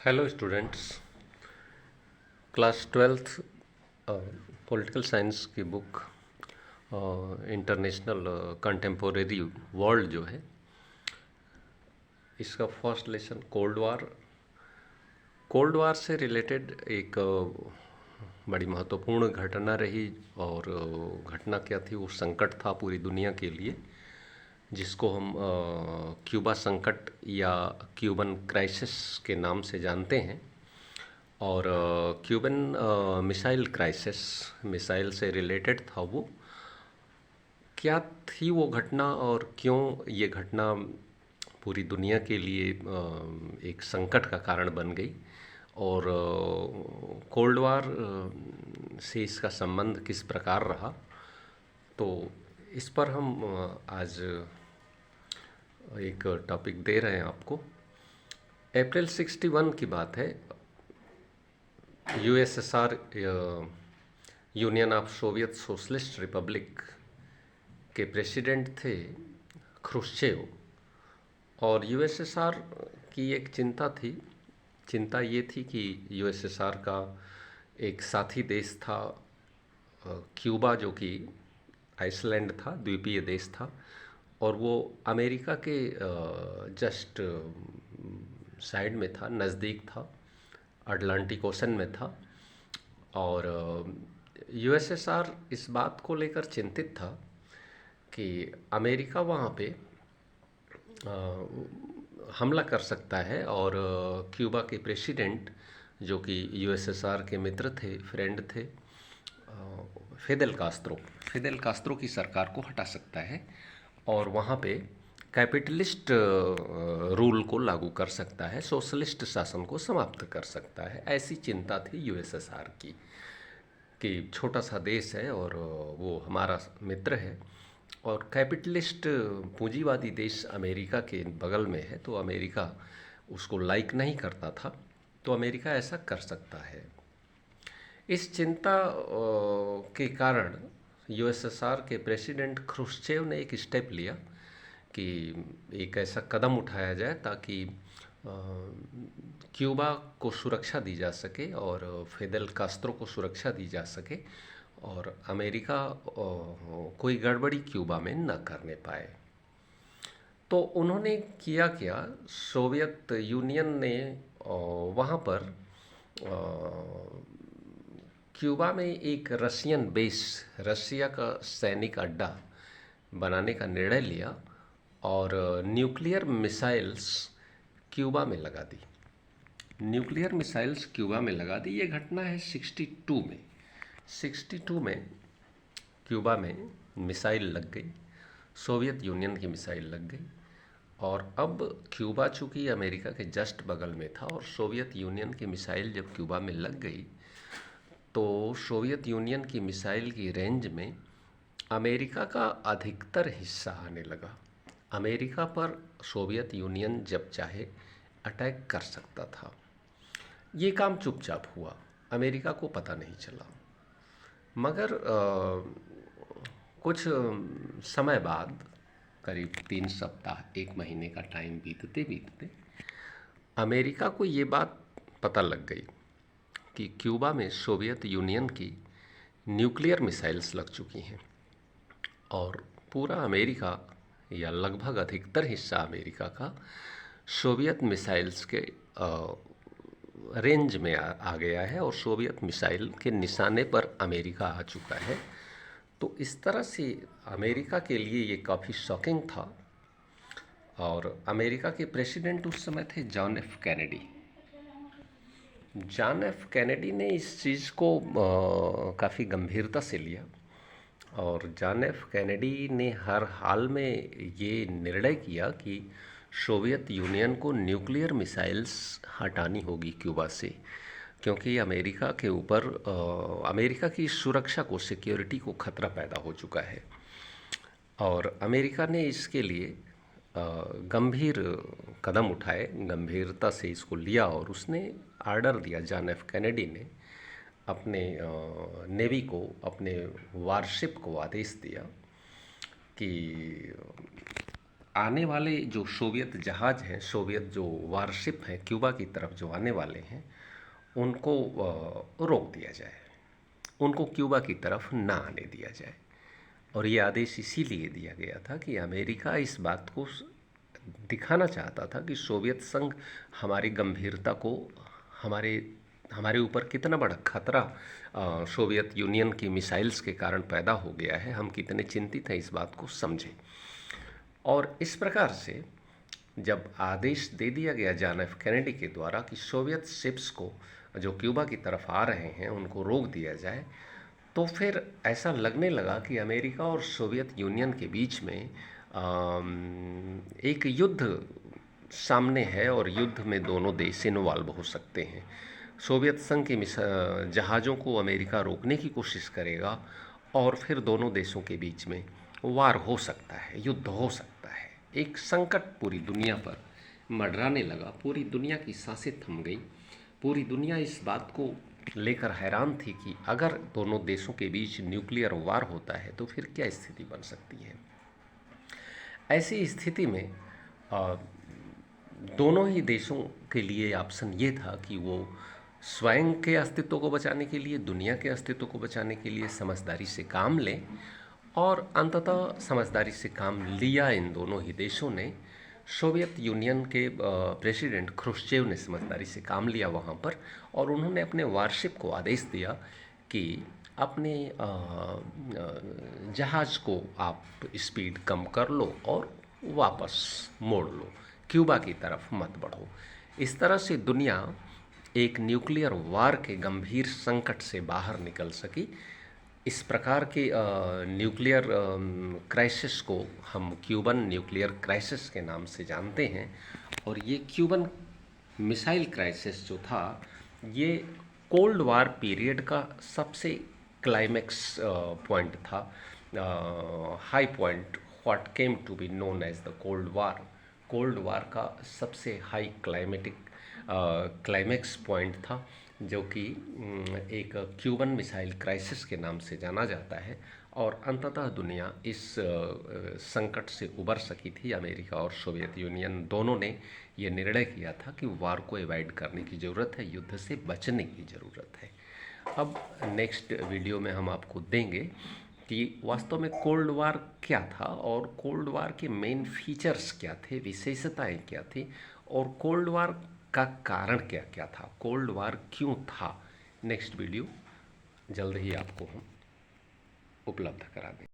Hello students. Class twelfth political science की book international contemporary world जो है, इसका फर्स्ट लेसन कोल्ड वार से रिलेटेड एक बड़ी महत्वपूर्ण घटना रही। और घटना क्या थी? वो संकट था पूरी दुनिया के लिए, जिसको हम क्यूबा संकट या क्यूबन क्राइसिस के नाम से जानते हैं। और क्यूबन मिसाइल क्राइसिस, मिसाइल से रिलेटेड था वो। क्या थी वो घटना और क्यों ये घटना पूरी दुनिया के लिए एक संकट का कारण बन गई, और कोल्ड वार से इसका संबंध किस प्रकार रहा, तो इस पर हम आज एक टॉपिक दे रहे हैं आपको। अप्रैल 61 की बात है। USSR, union of Soviet socialist Republic के प्रेसिडेंट थे ख्रुश्चेव। और यूएसएसआर की एक चिंता ये थी कि यूएसएसआर का एक साथी देश था क्यूबा, जो कि आइसलैंड था, द्वीपीय देश था, और वो अमेरिका के जस्ट साइड में था, नज़दीक था, अटलांटिक ओशन में था। और यूएसएसआर इस बात को लेकर चिंतित था कि अमेरिका वहाँ पे हमला कर सकता है। और क्यूबा के प्रेसिडेंट, जो कि यूएसएसआर के मित्र थे, फ्रेंड थे, फिदेल कास्त्रो की सरकार को हटा सकता है और वहाँ पे कैपिटलिस्ट रूल को लागू कर सकता है, सोशलिस्ट शासन को समाप्त कर सकता है। ऐसी चिंता थी यूएसएसआर की कि छोटा सा देश है और वो हमारा मित्र है, और कैपिटलिस्ट पूंजीवादी देश अमेरिका के बगल में है, तो अमेरिका उसको लाइक नहीं करता था, तो अमेरिका ऐसा कर सकता है। इस चिंता के कारण यूएसएसआर के प्रेसिडेंट ख्रुश्चेव ने एक स्टेप लिया कि एक ऐसा कदम उठाया जाए ताकि क्यूबा को सुरक्षा दी जा सके और फिदेल कास्त्रो को सुरक्षा दी जा सके, और अमेरिका कोई गड़बड़ी क्यूबा में न करने पाए। तो उन्होंने किया क्या? सोवियत यूनियन ने वहाँ पर क्यूबा में एक रशियन बेस, रशिया का सैनिक अड्डा बनाने का निर्णय लिया और न्यूक्लियर मिसाइल्स क्यूबा में लगा दी। न्यूक्लियर मिसाइल्स क्यूबा में लगा दी। ये घटना है 62 में क्यूबा में मिसाइल लग गई, सोवियत यूनियन की मिसाइल लग गई। और अब क्यूबा चूँकि अमेरिका के जस्ट बगल में था, और सोवियत यूनियन की मिसाइल जब क्यूबा में लग गई, तो सोवियत यूनियन की मिसाइल की रेंज में अमेरिका का अधिकतर हिस्सा आने लगा। अमेरिका पर सोवियत यूनियन जब चाहे अटैक कर सकता था। ये काम चुपचाप हुआ, अमेरिका को पता नहीं चला। मगर कुछ समय बाद, करीब 3 सप्ताह, 1 महीने का टाइम बीतते बीतते अमेरिका को ये बात पता लग गई कि क्यूबा में सोवियत यूनियन की न्यूक्लियर मिसाइल्स लग चुकी हैं, और पूरा अमेरिका या लगभग अधिकतर हिस्सा अमेरिका का सोवियत मिसाइल्स के रेंज में आ गया है, और सोवियत मिसाइल के निशाने पर अमेरिका आ चुका है। तो इस तरह से अमेरिका के लिए ये काफ़ी शॉकिंग था। और अमेरिका के प्रेसिडेंट उस समय थे John F Kennedy. John F Kennedy ने इस चीज़ को काफ़ी गंभीरता से लिया, और जॉन एफ कैनेडी ने हर हाल में ये निर्णय किया कि सोवियत यूनियन को न्यूक्लियर मिसाइल्स हटानी होगी क्यूबा से, क्योंकि अमेरिका के ऊपर अमेरिका की सुरक्षा को, सिक्योरिटी को खतरा पैदा हो चुका है। और अमेरिका ने इसके लिए गंभीर कदम उठाए, गंभीरता से इसको लिया, और उसने आर्डर दिया, जॉन एफ कैनेडी ने अपने नेवी को, अपने वारशिप को आदेश दिया कि आने वाले जो सोवियत जहाज़ हैं, सोवियत जो वारशिप हैं क्यूबा की तरफ जो आने वाले हैं, उनको रोक दिया जाए, उनको क्यूबा की तरफ ना आने दिया जाए। और ये आदेश इसीलिए दिया गया था कि अमेरिका इस बात को दिखाना चाहता था कि सोवियत संघ हमारी गंभीरता को, हमारे हमारे ऊपर कितना बड़ा खतरा सोवियत यूनियन की मिसाइल्स के कारण पैदा हो गया है, हम कितने चिंतित हैं इस बात को समझें। और इस प्रकार से जब आदेश दे दिया गया जॉन एफ कैनेडी के द्वारा कि सोवियत शिप्स को जो क्यूबा की तरफ आ रहे हैं उनको रोक दिया जाए, तो फिर ऐसा लगने लगा कि अमेरिका और सोवियत यूनियन के बीच में एक युद्ध सामने है और युद्ध में दोनों देश इन्वॉल्व हो सकते हैं। सोवियत संघ के जहाज़ों को अमेरिका रोकने की कोशिश करेगा और फिर दोनों देशों के बीच में वार हो सकता है, युद्ध हो सकता है। एक संकट पूरी दुनिया पर मंडराने लगा, पूरी दुनिया की सांसें थम गई। पूरी दुनिया इस बात को लेकर हैरान थी कि अगर दोनों देशों के बीच न्यूक्लियर वार होता है तो फिर क्या स्थिति बन सकती है। ऐसी स्थिति में दोनों ही देशों के लिए ऑप्शन ये था कि वो स्वयं के अस्तित्व को बचाने के लिए, दुनिया के अस्तित्व को बचाने के लिए समझदारी से काम लें, और अंततः समझदारी से काम लिया इन दोनों ही देशों ने। सोवियत यूनियन के प्रेसिडेंट ख्रुश्चेव ने समझदारी से काम लिया वहाँ पर, और उन्होंने अपने वारशिप को आदेश दिया कि अपने जहाज़ को आप स्पीड कम कर लो और वापस मोड़ लो, क्यूबा की तरफ मत बढ़ो। इस तरह से दुनिया एक न्यूक्लियर वार के गंभीर संकट से बाहर निकल सकी। इस प्रकार के न्यूक्लियर क्राइसिस को हम क्यूबन न्यूक्लियर क्राइसिस के नाम से जानते हैं। और ये क्यूबन मिसाइल क्राइसिस जो था, ये कोल्ड वार पीरियड का सबसे क्लाइमेक्स पॉइंट था, high point, what came to be known as the cold war. Cold war का सबसे हाई क्लाइमेक्स पॉइंट था, जो कि एक क्यूबन मिसाइल क्राइसिस के नाम से जाना जाता है। और अंततः दुनिया इस संकट से उबर सकी थी। अमेरिका और सोवियत यूनियन दोनों ने ये निर्णय किया था कि वार को अवॉइड करने की ज़रूरत है, युद्ध से बचने की ज़रूरत है। अब नेक्स्ट वीडियो में हम आपको देंगे कि वास्तव में कोल्ड वार क्या था और कोल्ड वार के मेन फीचर्स क्या थे, विशेषताएं क्या थी, और कोल्ड वार का कारण क्या क्या था, कोल्ड वार क्यों था। नेक्स्ट वीडियो जल्द ही आपको हम उपलब्ध करा देंगे।